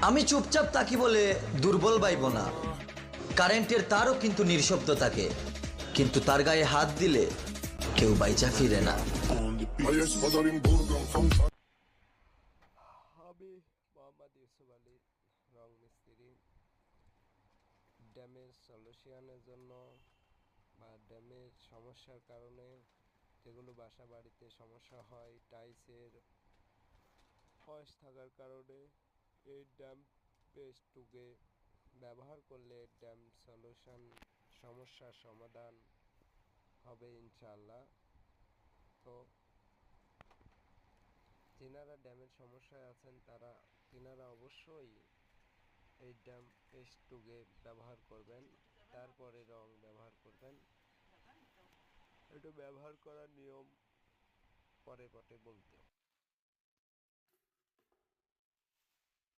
আমি চুপচাপ তাকি বলে দুর্বল বাইব না। কারেন্টের তারও কিন্তু নিঃশব্দ থাকে, কিন্তু তার গায়ে হাত দিলে কেউ বাইচা ফিরে না। আমি মোহাম্মদ ইউসুফ আলী, রং মিস্ত্রি। ড্যামের সলিউশনের জন্য বা ড্যামের সমস্যার কারণে যেগুলো বাসা বাড়িতে সমস্যা হয়, টাইলসের ফয়েস থাকার কারণে এই ড্যাম পেস্ট টুকে ব্যবহার করলে ড্যাম সলিউশন সমস্যার সমাধান হবে ইনশাআল্লাহ। তো যিনারা ড্যামের সমস্যায় আছেন তিনারা অবশ্যই এই ড্যাম পেস্ট টুকে ব্যবহার করবেন, তারপরে রং ব্যবহার করবেন। এটা ব্যবহার করার নিয়ম পরে বলতে